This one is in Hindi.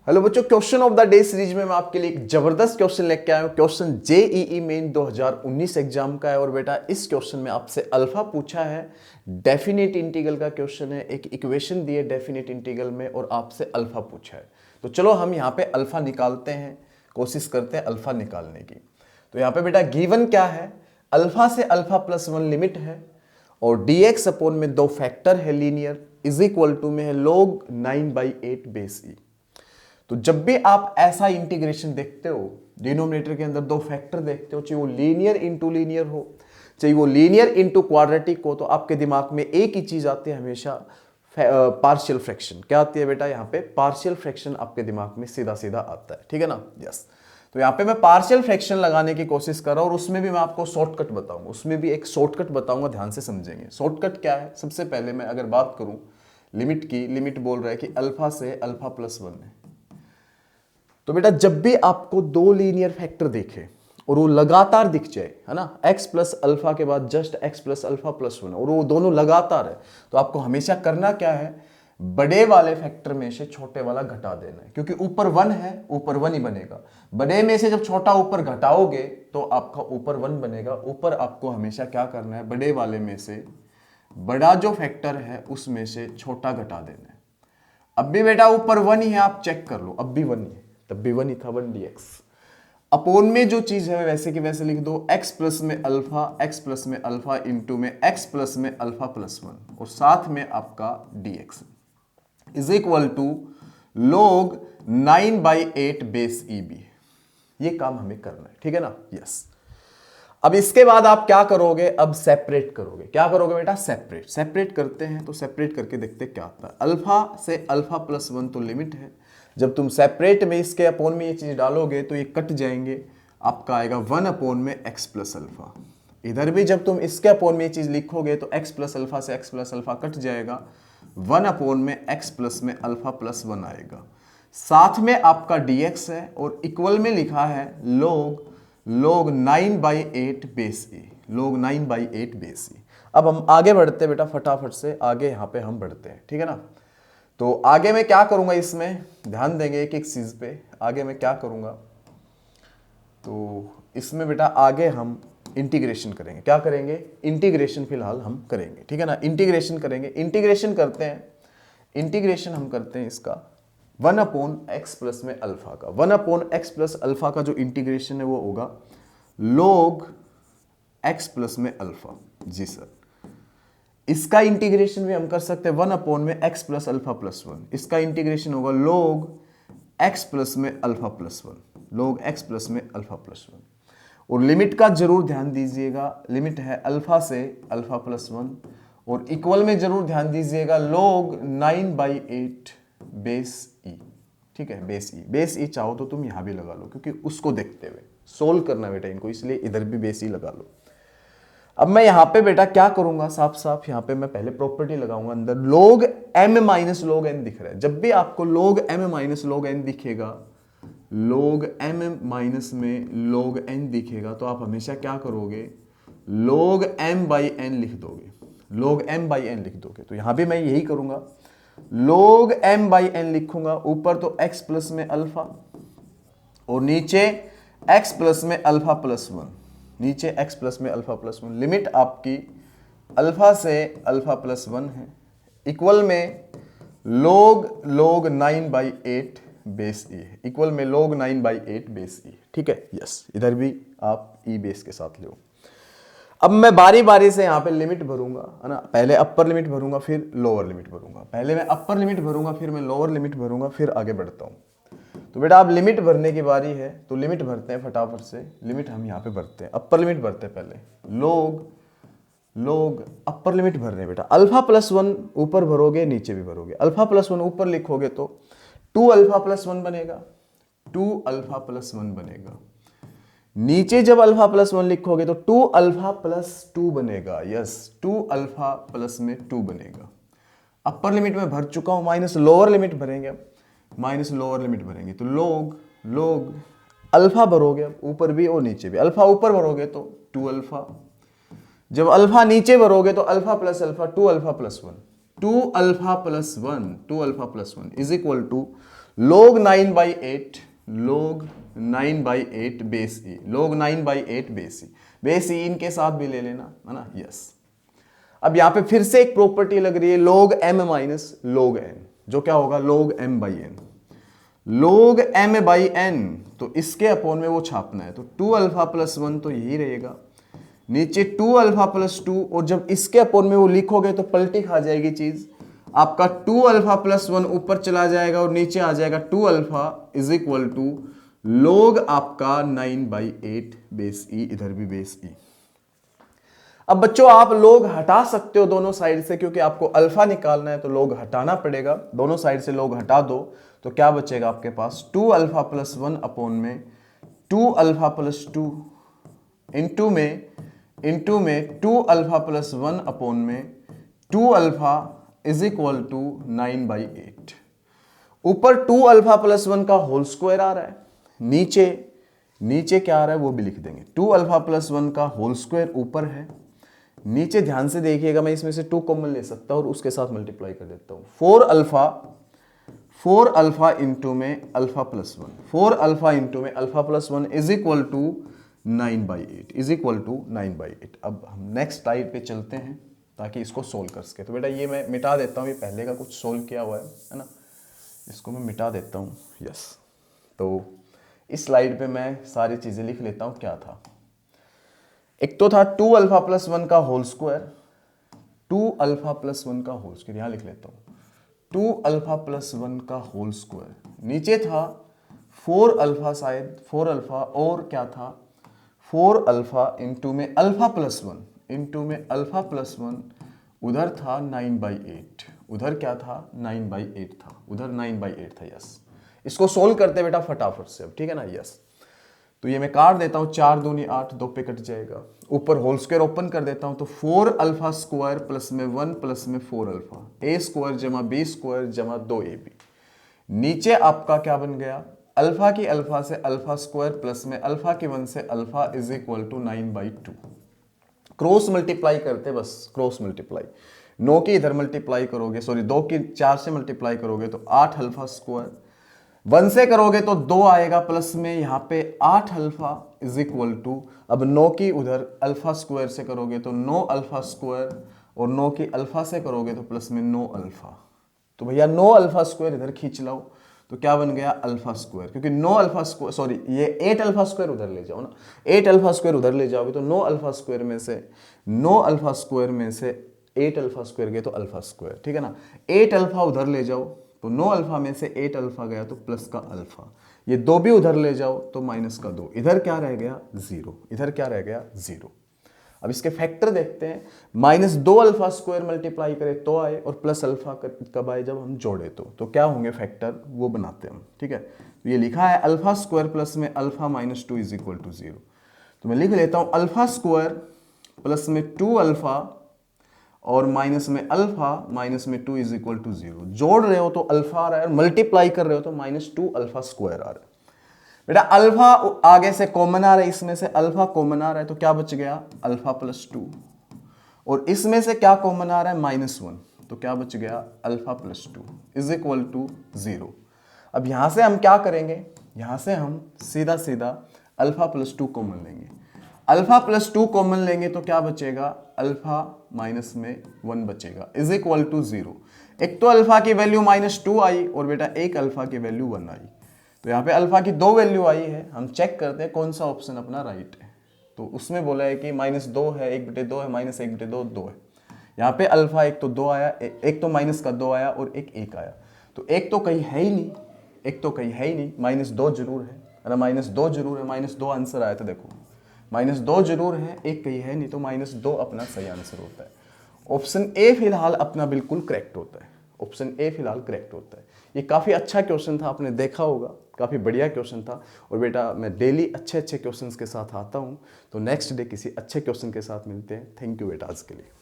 हेलो बच्चों, question of the day series में मैं आपके लिए एक जबरदस्त क्वेश्चन लेके आया हूं। क्वेश्चन जेईई मेन 2019 एग्जाम का है और बेटा इस क्वेश्चन में आपसे अल्फा पूछा है। डेफिनेट इंटीग्रल का क्वेश्चन है, एक इक्वेशन दी है डेफिनेट इंटीग्रल में और आपसे अल्फा पूछा है। तो चलो हम यहाँ पे अल्फा निकालते हैं, कोशिश करते हैं अल्फा निकालने की। तो यहाँ पे बेटा गिवन क्या है, अल्फा से अल्फा प्लस 1 लिमिट है और dx अपॉन में दो फैक्टर है लीनियर इज इक्वल टू में है log 9/8 बेस ई। तो जब भी आप ऐसा इंटीग्रेशन देखते हो, डिनोमिनेटर के अंदर दो फैक्टर देखते हो, चाहे वो लीनियर इंटू लीनियर हो, चाहे वो लीनियर इंटू क्वाड्रेटिक हो, तो आपके दिमाग में एक ही चीज आती है हमेशा, पार्शियल फ्रैक्शन। क्या आती है बेटा, यहाँ पे पार्शियल फ्रैक्शन आपके दिमाग में सीधा सीधा आता है, ठीक है ना। यस, तो यहाँ पे मैं पार्शियल फ्रैक्शन लगाने की कोशिश कर रहा हूं और उसमें भी मैं आपको शॉर्टकट बताऊंगा, उसमें भी एक शॉर्टकट बताऊंगा, ध्यान से समझेंगे। शॉर्टकट क्या है, सबसे पहले मैं अगर बात करूं लिमिट की, लिमिट बोल रहा है कि अल्फा से अल्फा प्लस 1 है। तो बेटा जब भी आपको दो लीनियर फैक्टर देखे और वो लगातार दिख जाए, है ना, x प्लस अल्फा के बाद just x plus alpha plus 1 और वो दोनों लगातार है, तो आपको हमेशा करना क्या है, बड़े वाले फैक्टर में से छोटे वाला घटा देना है, क्योंकि ऊपर 1 है, ऊपर 1 ही बनेगा। बड़े में से जब छोटा ऊपर घटाओगे तो आपका ऊपर 1 बनेगा। ऊपर आपको हमेशा क्या करना है, बड़े वाले में से बड़ा जो फैक्टर है उसमें से छोटा घटा देना है। अब भी बेटा ऊपर 1 ही है, आप चेक कर लो, अब भी 1 ही है, तब भी 1 ही था, 1 dx। अपोन में जो चीज है वैसे की वैसे लिख दो, x प्लस में अल्फा, x प्लस में अल्फा इंटू में x प्लस में अल्फा प्लस 1 और साथ में आपका dx is equal to log 9/8 base e b. ये काम हमें करना है, ठीक है ना। यस, अब इसके बाद आप क्या करोगे, अब सेपरेट करोगे। क्या करोगे बेटा, सेपरेट। सेपरेट करते हैं, तो सेपरेट करके देखते क्या आता है। अल्फा से अल्फा प्लस 1 तो लिमिट है, जब तुम सेपरेट में इसके अपोन में ये चीज डालोगे तो ये कट जाएंगे, आपका आएगा 1 अपोन में x प्लस अल्फा। इधर भी जब तुम इसके अपोन में ये चीज लिखोगे तो x प्लस अल्फा से x प्लस अल्फा कट जाएगा, 1 अपोन में x प्लस में अल्फा प्लस 1 आएगा। साथ में आपका dx है और इक्वल में लिखा है log 9/8 base E, log 9/8 base ई। अब हम आगे बढ़ते हैं बेटा, फटाफट से आगे यहाँ पे हम बढ़ते हैं, ठीक है ना। तो आगे मैं क्या करूंगा, इसमें ध्यान देंगे एक एक चीज पे। आगे मैं क्या करूंगा, तो इसमें बेटा आगे हम इंटीग्रेशन करेंगे। क्या करेंगे, इंटीग्रेशन फिलहाल हम करेंगे, ठीक है ना। इंटीग्रेशन करेंगे, इंटीग्रेशन करते हैं, इंटीग्रेशन हम करते हैं इसका 1 अपोन एक्स प्लस में अल्फा का। 1 अपोन एक्स प्लस अल्फा का जो इंटीग्रेशन है वो होगा log x प्लस में अल्फा। जी सर, इसका इंटीग्रेशन भी हम कर सकते हैं 1 अपोन में x प्लस अल्फा प्लस 1। इसका इंटीग्रेशन होगा log x प्लस में alpha plus 1, log x plus में अल्फा प्लस 1। और लिमिट का जरूर ध्यान दीजिएगा, लिमिट है अल्फा से अल्फा प्लस 1 और इक्वल में जरूर ध्यान दीजिएगा log 9/8 बेस ई, ठीक है। बेस ई, बेस ई चाहो तो तुम यहां भी लगा लो, क्योंकि उसको देखते हुए सोल्व करना बेटा इनको, इसलिए इधर भी बेस ई लगा लो। अब मैं यहां पे बेटा क्या करूंगा, साफ साफ यहां पे मैं पहले प्रॉपर्टी लगाऊंगा अंदर, log m minus log n दिख रहा है। जब भी आपको log m minus log n दिखेगा, log m माइनस में log n दिखेगा, तो आप हमेशा क्या करोगे, log m बाई n लिख दोगे, log m बाई n लिख दोगे। तो यहां भी मैं यही करूंगा, log m बाई n लिखूंगा। ऊपर तो x प्लस में अल्फा और नीचे x प्लस में अल्फा प्लस 1, नीचे x प्लस में अल्फा प्लस 1। लिमिट आपकी अल्फा से अल्फा प्लस 1 है, इक्वल में log 9/8 बेस ई है, इक्वल में log 9/8 बेस ई, ठीक है। यस, इधर भी आप ई बेस के साथ लो। अब मैं बारी बारी से यहाँ पे लिमिट भरूंगा, है ना। पहले अपर लिमिट भरूंगा, फिर लोअर लिमिट भरूंगा। पहले मैं अपर लिमिट भरूंगा, फिर मैं लोअर लिमिट भरूंगा, फिर आगे बढ़ता हूँ। तो बेटा अब लिमिट भरने की बारी है, तो लिमिट भरते हैं फटाफट से। लिमिट हम यहाँ पे भरते हैं, अपर लिमिट भरते हैं पहले, log अपर लिमिट भर रहे हैं बेटा। अल्फा प्लस 1 ऊपर भरोगे, नीचे भी भरोगे। अल्फा प्लस 1 ऊपर लिखोगे तो 2 अल्फा प्लस 1 बनेगा, 2 अल्फा प्लस 1 बनेगा। नीचे जब अल्फा प्लस 1 लिखोगे तो 2 अल्फा प्लस 2 बनेगा। यस, 2 अल्फा प्लस में 2 बनेगा। अपर लिमिट में भर चुका हूं, माइनस लोअर लिमिट भरेंगे। अब माइनस लोअर लिमिट भरेंगे तो log अल्फा भरोगे, अब ऊपर भी और नीचे भी। अल्फा ऊपर भरोगे तो 2 अल्फा, जब अल्फा नीचे भरोगे तो alpha plus alpha 2 alpha plus 1, 2 alpha plus 1, 2 alpha plus 1 is equal to log 9/8 log 9/8 base E, log 9/8 base E, base E इनके साथ भी ले लेना है ना, यस। अब यहां पे फिर से एक प्रॉपर्टी लग रही है log m minus log n, जो क्या होगा log m/n, log m/n, तो इसके अपॉन में वो छापना है, तो 2 अल्फा प्लस 1 तो यही रहेगा, नीचे 2 अल्फा प्लस 2, और जब इसके अपॉन में वो लिखोगे तो पलटी खा जाएगी चीज, आपका 2 अल्फा प्लस 1 ऊपर चला जाएगा और नीचे आ जाएगा 2 alpha is equal to log आपका 9/8 बेस ई, इधर भी बेस ई। अब बच्चों आप लोग हटा सकते हो दोनों साइड से, क्योंकि आपको अल्फा निकालना है तो लोग हटाना पड़ेगा, दोनों साइड से लोग हटा दो तो क्या बचेगा आपके पास 2 अल्फा प्लस 1 अपॉन में 2 अल्फा प्लस 2 इंटू में 2 अल्फा प्लस 1 अपॉन में 2 अल्फा इज इक्वल टू 9/8। ऊपर 2 अल्फा प्लस 1 का होल स्क्वायर आ रहा है, नीचे क्या आ रहा है वो भी लिख देंगे, 2 अल्फा प्लस 1 का होल स्क्वायर ऊपर है, नीचे ध्यान से देखिएगा, मैं इसमें से 2 कॉमन ले सकता हूं और उसके साथ मल्टीप्लाई कर देता हूं, 4 अल्फा इंटू में अल्फा प्लस 1, 4 अल्फा इंटू में alpha plus 1 is equal to 9/8, is equal to 9/8। अब हम नेक्स्ट स्लाइड पे चलते हैं ताकि इसको सोल्व कर सके। तो बेटा ये मैं मिटा देता हूँ, ये पहले का कुछ सोल्व किया हुआ है ना, इसको मैं मिटा देता हूँ, यस। तो इस स्लाइड पे मैं सारी चीजें लिख लेता हूँ, क्या था, एक तो था 2 अल्फा प्लस 1 का होल स्क्वायर, 2 अल्फा प्लस 1 का होल स्क्वायर, यहां लिख लेता हूं 2 अल्फा प्लस 1 का होल स्क्वायर, नीचे था 4 अल्फा, शायद 4 अल्फा, और क्या था 4 अल्फा इंटू में अल्फा प्लस 1 इंटू में अल्फा प्लस 1, उधर था 9/8, उधर क्या था 9/8 था, उधर 9/8 था, यस। इसको सोल्व करते बेटा फटाफट से अब, ठीक है ना, यस। तो ये मैं काट देता हूं, 4 दूनी 8, 2 पे कट जाएगा, ऊपर होल स्क्वायर ओपन कर देता हूं, तो 4 अल्फा स्क्वायर प्लस में 1 प्लस में 4 अल्फा, ए स्क्वायर जमा बी स्क्वायर जमा 2ab, नीचे आपका क्या बन गया, अल्फा की अल्फा से अल्फा स्क्वायर प्लस में अल्फा की 1 से alpha is equal to 9/2। Cross multiply करते, बस क्रॉस मल्टीप्लाई, 9 की इधर मल्टीप्लाई करोगे, सॉरी 2 की 4 से मल्टीप्लाई करोगे तो 8 अल्फा स्क्वायर, 1 से करोगे तो 2 आएगा, प्लस में यहाँ पे 8 अल्फा इज इक्वल टू, अब 9 की उधर अल्फा स्क्वायर से करोगे तो 9 अल्फा स्क्वायर, और 9 की अल्फा से करोगे तो प्लस में 9 अल्फा, तो भैया 9 अल्फा स्क्वायर इधर खींच लाओ, तो क्या बन गया अल्फा स्क्वायर, क्योंकि 9 अल्फा स्क्वायर, सॉरी ये 8 अल्फा स्क्वायर उधर ले जाओ ना, 8 अल्फा स्क्वायर उधर ले जाओगे तो 9 अल्फा स्क्वायर में से 8 अल्फा स्क्वायर गए तो अल्फा स्क्वायर, ठीक है ना, 8 अल्फा उधर ले जाओ तो 9 अल्फा में से 8 अल्फा गया तो प्लस का अल्फा, ये 2 भी उधर ले जाओ तो माइनस का 2, इधर क्या रह गया 0, इधर क्या रह गया 0। अब इसके फैक्टर देखते हैं, -2 अल्फा स्क्वायर मल्टीप्लाई करें तो आए, और प्लस अल्फा कब आए जब हम जोड़े तो क्या होंगे फैक्टर, वो बनाते हैं हम, ठीक है। तो ये लिखा है अल्फा स्क्वायर प्लस में अल्फा -2 इज इक्वल टू 0, तो मैं लिख लेता हूं अल्फा स्क्वायर प्लस में 2 अल्फा और माइनस में अल्फा माइनस में 2 इज इक्वल टू 0, जोड़ रहे हो तो अल्फा आ रहा है, मल्टीप्लाई कर रहे हो तो -2 अल्फा स्क्वायर आ रहा है। बेटा अल्फा आगे से कॉमन आ रहा है, इसमें से अल्फा कॉमन आ रहा है तो क्या बच गया अल्फा प्लस 2, और इसमें से क्या कॉमन आ रहा है -1, तो क्या बच गया alpha plus 2 is equal to 0। अब यहां से हम क्या करेंगे, यहां से हम सीधा सीधा अल्फा प्लस 2 कॉमन लेंगे, अल्फा प्लस 2 कॉमन लेंगे तो क्या बचेगा अल्फा माइनस में 1 बचेगा इज इक्वल टू 0। एक तो अल्फा की वैल्यू -2 आई और बेटा एक अल्फा की वैल्यू 1 आई, तो यहाँ पे अल्फा की 2 वैल्यू आई है, हम चेक करते हैं कौन सा ऑप्शन अपना राइट है। तो उसमें बोला है कि -2 है, 1/2 है, -1/2 2 है। यहाँ पे अल्फा एक तो 2 आया, एक तो माइनस का 2 आया और एक 1 आया, तो एक तो कहीं है ही नहीं, एक तो कहीं है ही नहीं, -2 जरूर है, अरे -2 जरूर है, -2 आंसर आया था, देखो -2 जरूर है, एक कहीं है नहीं, तो -2 अपना सही आंसर होता है। ऑप्शन ए फिलहाल अपना बिल्कुल करेक्ट होता है, ऑप्शन ए फिलहाल करेक्ट होता है। ये काफ़ी अच्छा क्वेश्चन था, आपने देखा होगा, काफ़ी बढ़िया क्वेश्चन था। और बेटा मैं डेली अच्छे अच्छे क्वेश्चंस के साथ आता हूँ, तो नेक्स्ट डे किसी अच्छे क्वेश्चन के साथ मिलते हैं। थैंक यू बेटा आज के लिए।